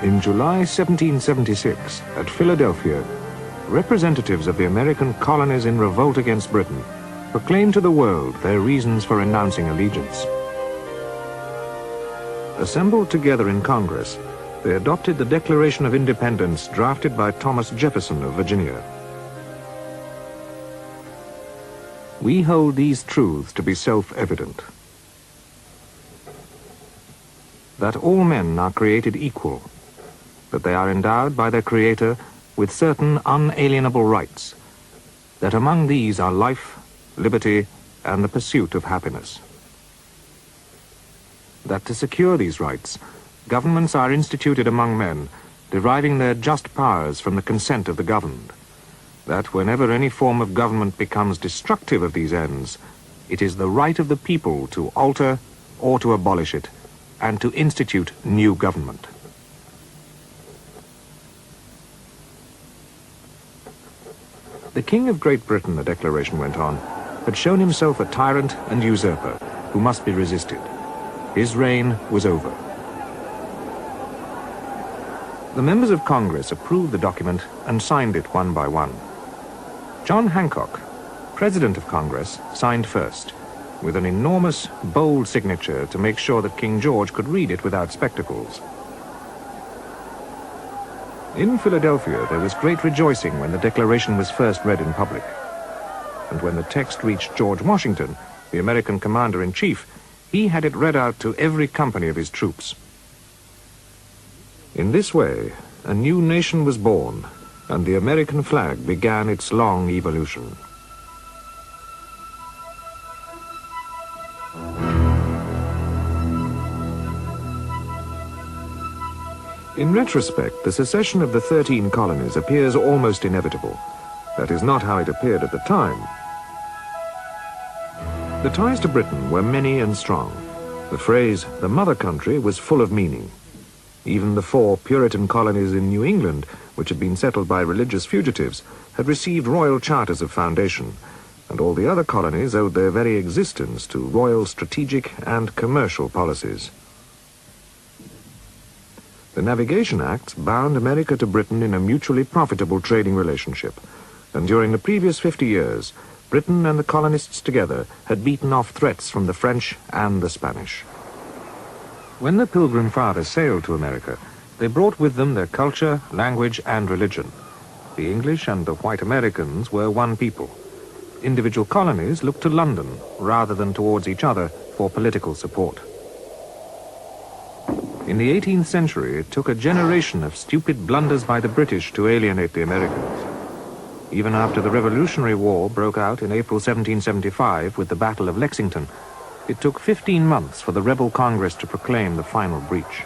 In July 1776, at Philadelphia, representatives of the American colonies in revolt against Britain proclaimed to the world their reasons for renouncing allegiance. Assembled together in Congress, they adopted the Declaration of Independence drafted by Thomas Jefferson of Virginia. We hold these truths to be self-evident: that all men are created equal, that they are endowed by their Creator with certain unalienable rights, that among these are life, liberty, and the pursuit of happiness. That to secure these rights, governments are instituted among men, deriving their just powers from the consent of the governed. That whenever any form of government becomes destructive of these ends, it is the right of the people to alter or to abolish it, and to institute new government. The King of Great Britain, the declaration went on, had shown himself a tyrant and usurper who must be resisted. His reign was over. The members of Congress approved the document and signed it one by one. John Hancock, President of Congress, signed first, with an enormous, bold signature to make sure that King George could read it without spectacles. In Philadelphia, there was great rejoicing when the declaration was first read in public. And when the text reached George Washington, the American commander-in-chief, he had it read out to every company of his troops. In this way, a new nation was born, and the American flag began its long evolution. In retrospect, the secession of the 13 colonies appears almost inevitable. That is not how it appeared at the time. The ties to Britain were many and strong. The phrase, "the mother country," was full of meaning. Even the 4 Puritan colonies in New England, which had been settled by religious fugitives, had received royal charters of foundation, and all the other colonies owed their very existence to royal strategic and commercial policies. The Navigation Acts bound America to Britain in a mutually profitable trading relationship, and during the previous 50 years, Britain and the colonists together had beaten off threats from the French and the Spanish. When the Pilgrim Fathers sailed to America, they brought with them their culture, language, and religion. The English and the white Americans were one people. Individual colonies looked to London rather than towards each other for political support. In the 18th century, it took a generation of stupid blunders by the British to alienate the Americans. Even after the Revolutionary War broke out in April 1775 with the Battle of Lexington, it took 15 months for the rebel Congress to proclaim the final breach.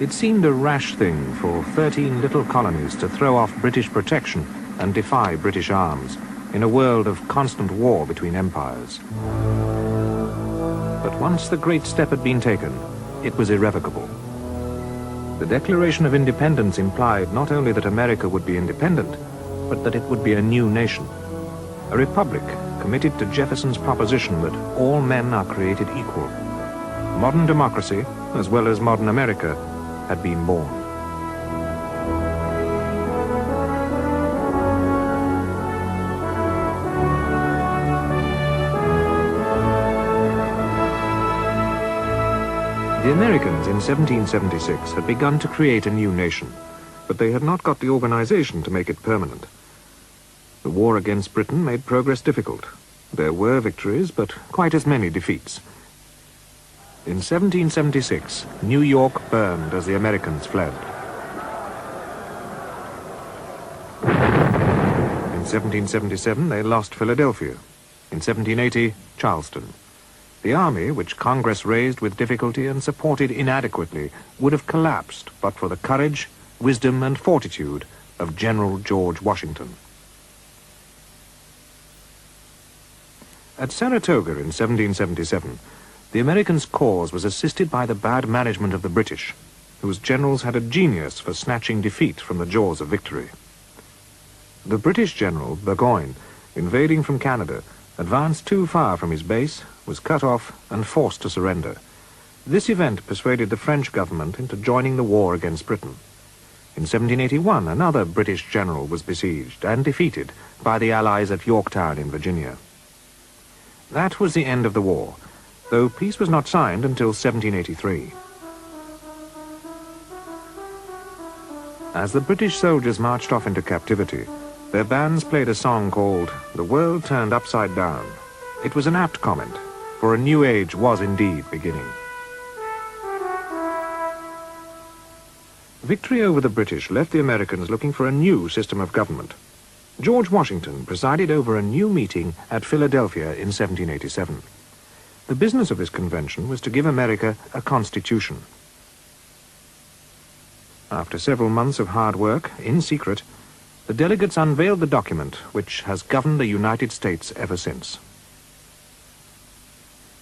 It seemed a rash thing for 13 little colonies to throw off British protection and defy British arms in a world of constant war between empires. But once the great step had been taken, it was irrevocable. The Declaration of Independence implied not only that America would be independent, but that it would be a new nation, a republic committed to Jefferson's proposition that all men are created equal. Modern democracy, as well as modern America, had been born. The Americans in 1776 had begun to create a new nation, but they had not got the organization to make it permanent. The war against Britain made progress difficult. There were victories, but quite as many defeats. In 1776, New York burned as the Americans fled. In 1777, they lost Philadelphia. In 1780, Charleston. The army, which Congress raised with difficulty and supported inadequately, would have collapsed but for the courage, wisdom, and fortitude of General George Washington. At Saratoga in 1777, the Americans' cause was assisted by the bad management of the British. whose generals had a genius for snatching defeat from the jaws of victory. The British general, Burgoyne, invading from Canada, advanced too far from his base, was cut off and forced to surrender. This event persuaded the French government into joining the war against Britain. In 1781, another British general was besieged and defeated by the Allies at Yorktown in Virginia. That was the end of the war, though peace was not signed until 1783. As the British soldiers marched off into captivity, their bands played a song called "The World Turned Upside Down." It was an apt comment, for a new age was indeed beginning. Victory over the British left the Americans looking for a new system of government. George Washington presided over a new meeting at Philadelphia in 1787. The business of this convention was to give America a constitution. After several months of hard work, in secret, the delegates unveiled the document which has governed the United States ever since.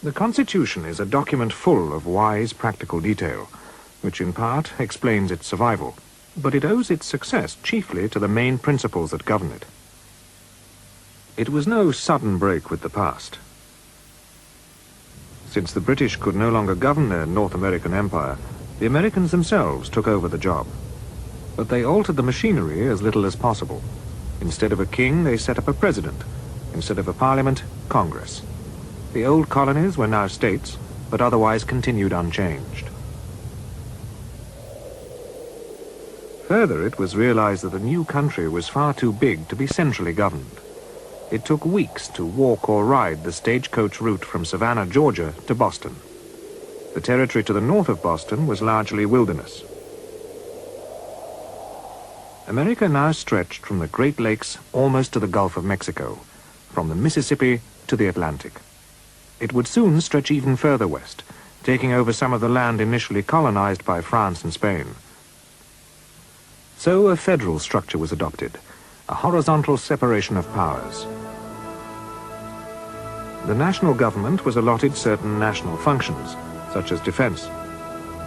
The Constitution is a document full of wise, practical detail, which in part explains its survival, but it owes its success chiefly to the main principles that govern it. It was no sudden break with the past. Since the British could no longer govern their North American empire, the Americans themselves took over the job. But they altered the machinery as little as possible. Instead of a king, they set up a president. Instead of a parliament, Congress. The old colonies were now states, but otherwise continued unchanged. Further, it was realized that the new country was far too big to be centrally governed. It took weeks to walk or ride the stagecoach route from Savannah, Georgia, to Boston. The territory to the north of Boston was largely wilderness. America now stretched from the Great Lakes almost to the Gulf of Mexico, from the Mississippi to the Atlantic. It would soon stretch even further west, taking over some of the land initially colonized by France and Spain. So a federal structure was adopted, a horizontal separation of powers. The national government was allotted certain national functions, such as defense.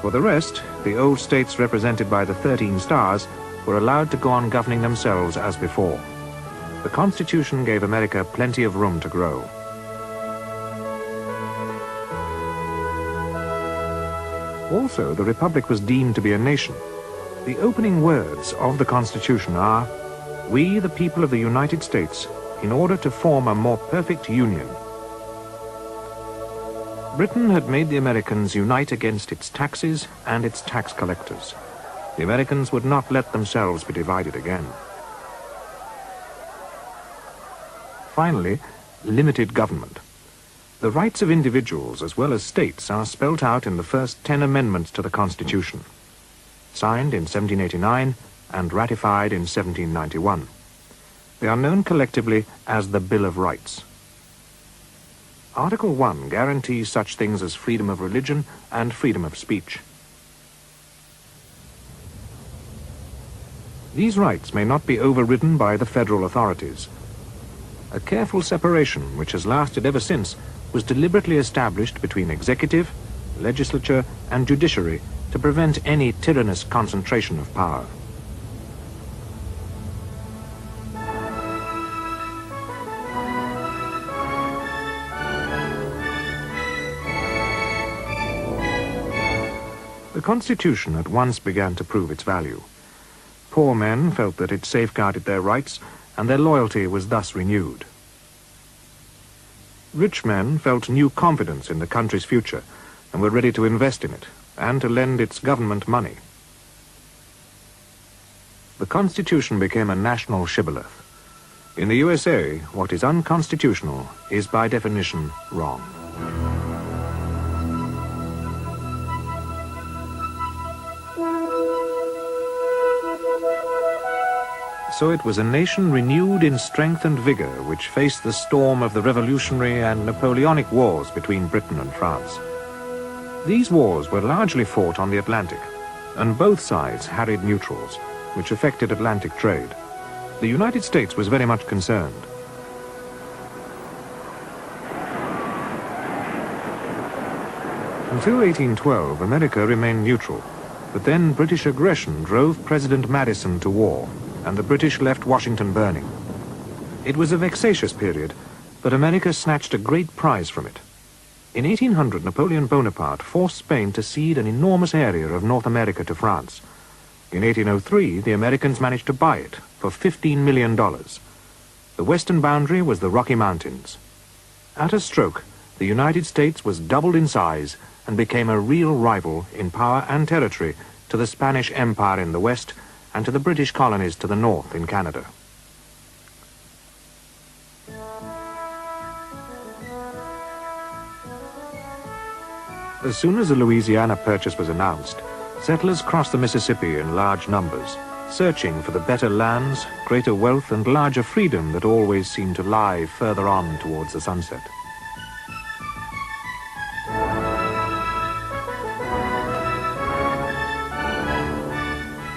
For the rest, the old states represented by the 13 stars were allowed to go on governing themselves as before. The Constitution gave America plenty of room to grow. Also, the Republic was deemed to be a nation. The opening words of the Constitution are, "We, the people of the United States, in order to form a more perfect union." Britain had made the Americans unite against its taxes and its tax collectors. The Americans would not let themselves be divided again. Finally, limited government. The rights of individuals as well as states are spelt out in the first 10 amendments to the Constitution, signed in 1789 and ratified in 1791. They are known collectively as the Bill of Rights. Article 1 guarantees such things as freedom of religion and freedom of speech. These rights may not be overridden by the federal authorities. A careful separation, which has lasted ever since, was deliberately established between executive, legislature, and judiciary to prevent any tyrannous concentration of power. The Constitution at once began to prove its value. Poor men felt that it safeguarded their rights, and their loyalty was thus renewed. Rich men felt new confidence in the country's future and were ready to invest in it and to lend its government money. The Constitution became a national shibboleth. In the USA, what is unconstitutional is by definition wrong. So it was a nation renewed in strength and vigor which faced the storm of the Revolutionary and Napoleonic wars between Britain and France. These wars were largely fought on the Atlantic, and both sides harried neutrals, which affected Atlantic trade. The United States was very much concerned. Until 1812, America remained neutral. But then British aggression drove President Madison to war, and the British left Washington burning. It was a vexatious period, but America snatched a great prize from it. In 1800, Napoleon Bonaparte forced Spain to cede an enormous area of North America to France. In 1803, the Americans managed to buy it for $15 million. The western boundary was the Rocky Mountains. At a stroke, the United States was doubled in size and became a real rival in power and territory to the Spanish Empire in the west and to the British colonies to the north in Canada. As soon as the Louisiana Purchase was announced, settlers crossed the Mississippi in large numbers, searching for the better lands, greater wealth, and larger freedom that always seemed to lie further on towards the sunset.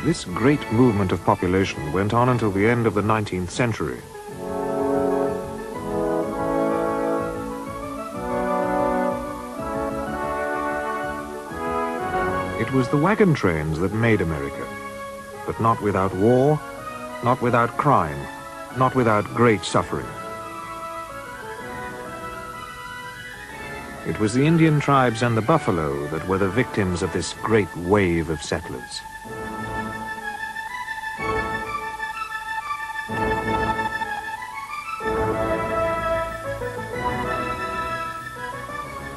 This great movement of population went on until the end of the 19th century. It was the wagon trains that made America, but not without war, not without crime, not without great suffering. It was the Indian tribes and the buffalo that were the victims of this great wave of settlers.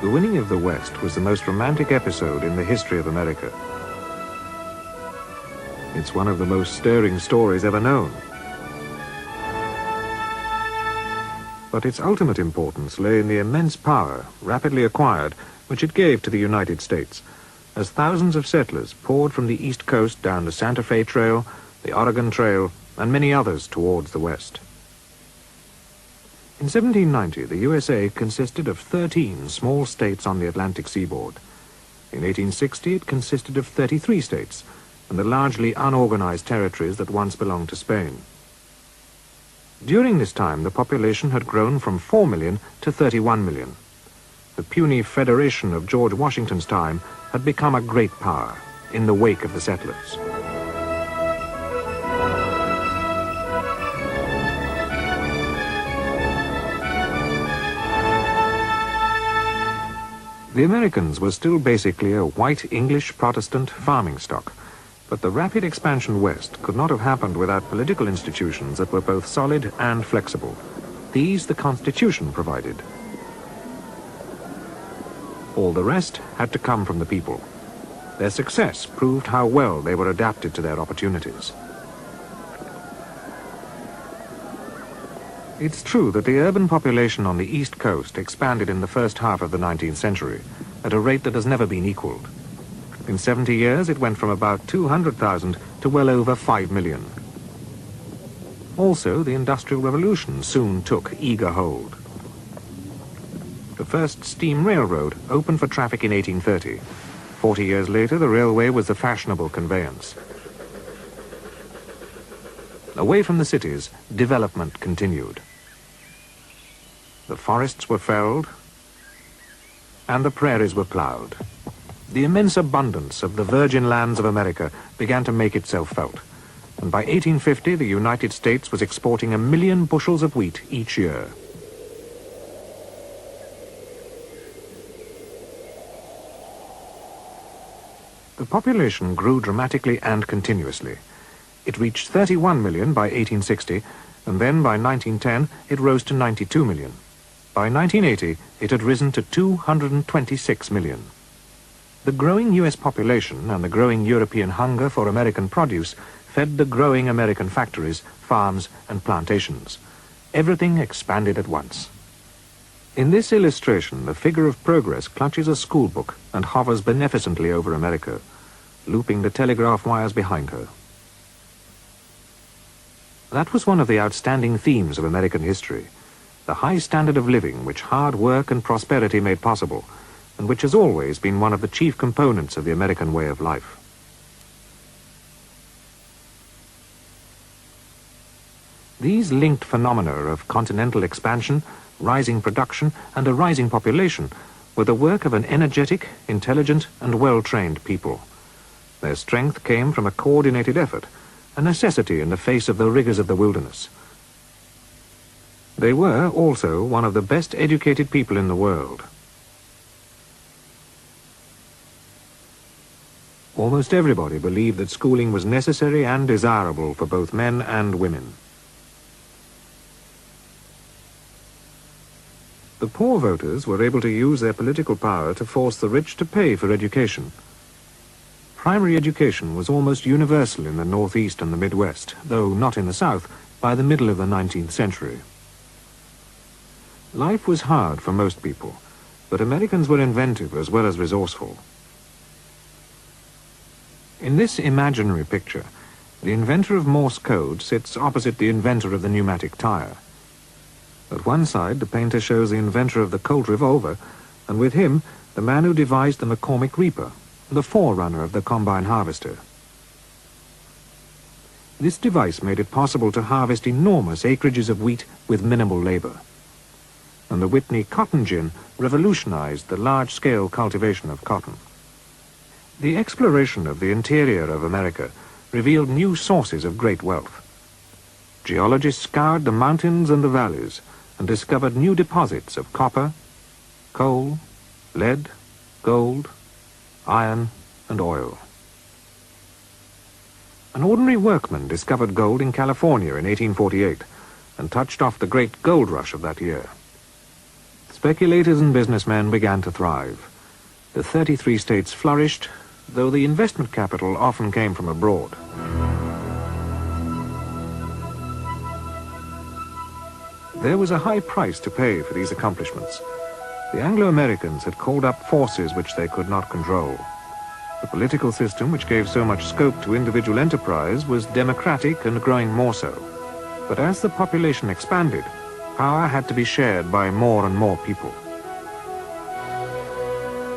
The winning of the West was the most romantic episode in the history of America. It's one of the most stirring stories ever known. But its ultimate importance lay in the immense power, rapidly acquired, which it gave to the United States, as thousands of settlers poured from the East Coast down the Santa Fe Trail, the Oregon Trail, and many others towards the West. In 1790, the USA consisted of 13 small states on the Atlantic seaboard. In 1860, it consisted of 33 states, and the largely unorganized territories that once belonged to Spain. During this time, the population had grown from 4 million to 31 million. The puny federation of George Washington's time had become a great power in the wake of the settlers. The Americans were still basically a white English Protestant farming stock, but the rapid expansion west could not have happened without political institutions that were both solid and flexible. These the Constitution provided. All the rest had to come from the people. Their success proved how well they were adapted to their opportunities. It's true that the urban population on the East Coast expanded in the first half of the 19th century at a rate that has never been equaled. In 70 years, it went from about 200,000 to well over 5 million. Also, the Industrial Revolution soon took eager hold. The first steam railroad opened for traffic in 1830. 40 years later, the railway was the fashionable conveyance. Away from the cities, development continued. The forests were felled, and the prairies were plowed. The immense abundance of the virgin lands of America began to make itself felt, and by 1850 the United States was exporting 1 million bushels of wheat each year. The population grew dramatically and continuously. It reached 31 million by 1860, and then by 1910 it rose to 92 million. By 1980, it had risen to 226 million. The growing U.S. population and the growing European hunger for American produce fed the growing American factories, farms, and plantations. Everything expanded at once. In this illustration, the figure of progress clutches a school book and hovers beneficently over America, looping the telegraph wires behind her. That was one of the outstanding themes of American history, the high standard of living which hard work and prosperity made possible, and which has always been one of the chief components of the American way of life. These linked phenomena of continental expansion, rising production, and a rising population were the work of an energetic, intelligent, and well-trained people. Their strength came from a coordinated effort, a necessity in the face of the rigors of the wilderness. They were also one of the best educated people in the world. Almost everybody believed that schooling was necessary and desirable for both men and women. The poor voters were able to use their political power to force the rich to pay for education. Primary education was almost universal in the Northeast and the Midwest, though not in the South, by the middle of the 19th century. Life was hard for most people, but Americans were inventive as well as resourceful. In this imaginary picture, the inventor of Morse code sits opposite the inventor of the pneumatic tire. At one side, the painter shows the inventor of the Colt revolver, and with him, the man who devised the McCormick Reaper, the forerunner of the combine harvester. This device made it possible to harvest enormous acreages of wheat with minimal labor. And the Whitney cotton gin revolutionized the large-scale cultivation of cotton. The exploration of the interior of America revealed new sources of great wealth. Geologists scoured the mountains and the valleys and discovered new deposits of copper, coal, lead, gold, iron, and oil. An ordinary workman discovered gold in California in 1848 and touched off the great gold rush of that year. Speculators and businessmen began to thrive. The 33 states flourished, though the investment capital often came from abroad. There was a high price to pay for these accomplishments. The Anglo-Americans had called up forces which they could not control. The political system, which gave so much scope to individual enterprise, was democratic and growing more so. But as the population expanded, power had to be shared by more and more people.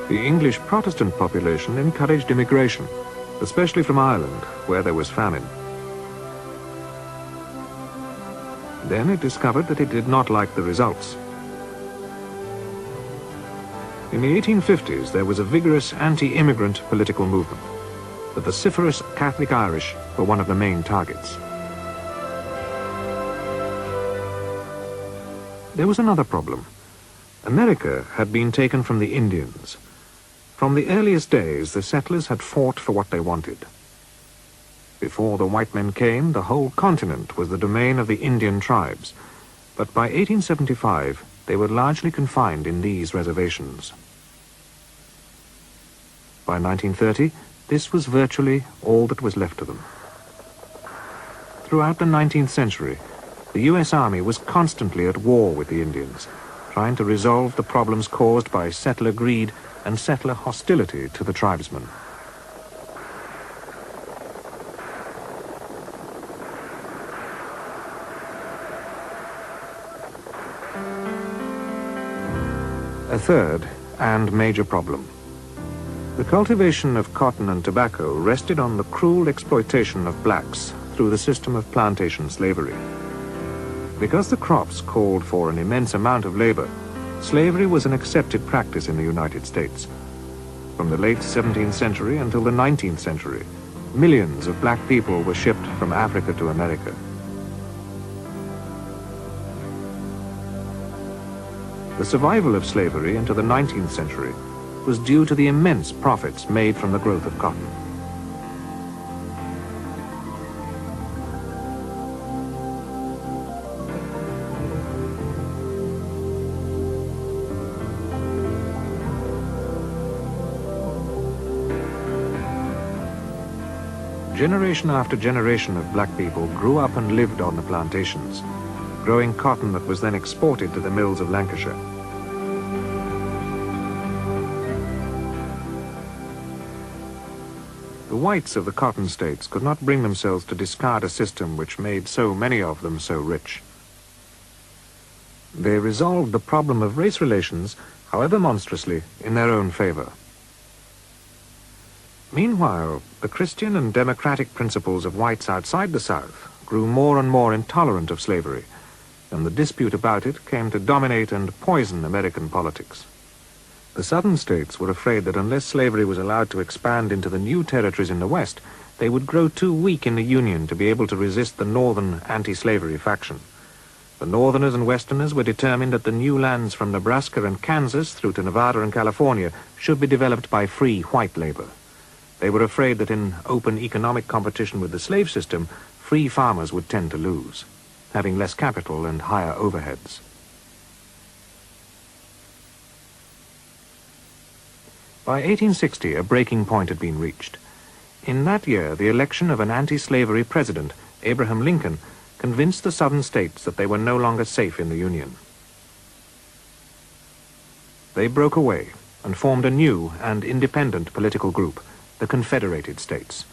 The English Protestant population encouraged immigration, especially from Ireland, where there was famine. Then it discovered that it did not like the results. In the 1850s, there was a vigorous anti-immigrant political movement. The vociferous Catholic Irish were one of the main targets. There was another problem. America had been taken from the Indians. From the earliest days, the settlers had fought for what they wanted. Before the white men came, the whole continent was the domain of the Indian tribes, but by 1875, they were largely confined in these reservations. By 1930, this was virtually all that was left of them. Throughout the 19th century, the U.S. Army was constantly at war with the Indians, trying to resolve the problems caused by settler greed and settler hostility to the tribesmen. A third and major problem. The cultivation of cotton and tobacco rested on the cruel exploitation of blacks through the system of plantation slavery. Because the crops called for an immense amount of labor, slavery was an accepted practice in the United States. From the late 17th century until the 19th century, millions of black people were shipped from Africa to America. The survival of slavery into the 19th century was due to the immense profits made from the growth of cotton. Generation after generation of black people grew up and lived on the plantations, growing cotton that was then exported to the mills of Lancashire. The whites of the cotton states could not bring themselves to discard a system which made so many of them so rich. They resolved the problem of race relations, however monstrously, in their own favor. Meanwhile, the Christian and democratic principles of whites outside the South grew more and more intolerant of slavery, and the dispute about it came to dominate and poison American politics. The southern states were afraid that unless slavery was allowed to expand into the new territories in the West, they would grow too weak in the Union to be able to resist the northern anti-slavery faction. The Northerners and Westerners were determined that the new lands from Nebraska and Kansas through to Nevada and California should be developed by free white labor. They were afraid that in open economic competition with the slave system, free farmers would tend to lose, having less capital and higher overheads. By 1860, a breaking point had been reached. In that year, the election of an anti-slavery president, Abraham Lincoln, convinced the southern states that they were no longer safe in the Union. They broke away and formed a new and independent political group, the Confederated States.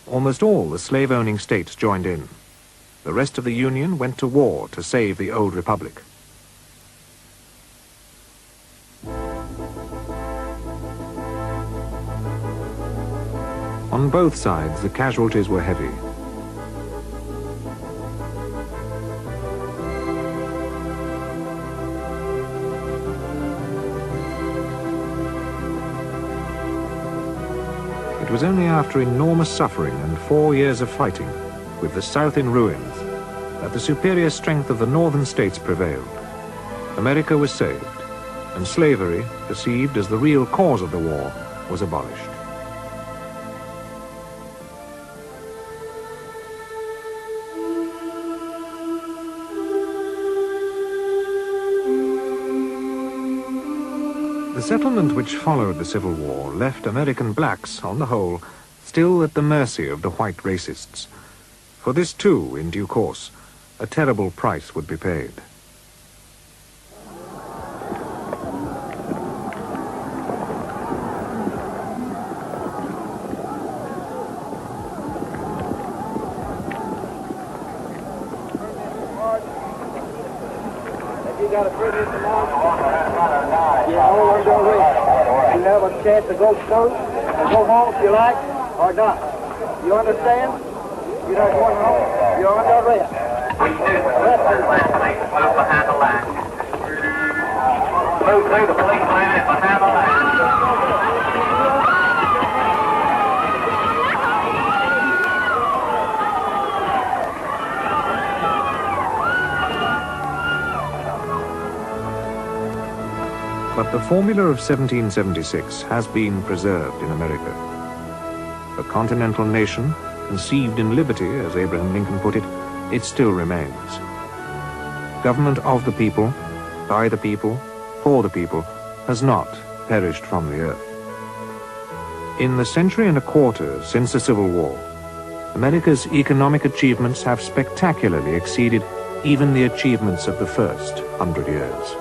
Almost all the slave-owning states joined in. The rest of the Union went to war to save the old republic. On both sides, the casualties were heavy. It was only after enormous suffering and 4 years of fighting, with the South in ruins, that the superior strength of the northern states prevailed. America was saved, and slavery, perceived as the real cause of the war, was abolished. The settlement which followed the Civil War left American blacks, on the whole, still at the mercy of the white racists. For this, too, in due course, a terrible price would be paid. You got a privilege tomorrow? Yeah, all I'm going to wait. You have a chance to go to school and go home if you like or not. You understand? You're not going home. You're under arrest. Move behind the line. Move through the police line and behind the line. But the formula of 1776 has been preserved in America. A continental nation, conceived in liberty, as Abraham Lincoln put it, it still remains. Government of the people, by the people, for the people, has not perished from the earth. In the century and a quarter since the Civil War, America's economic achievements have spectacularly exceeded even the achievements of the first 100 years.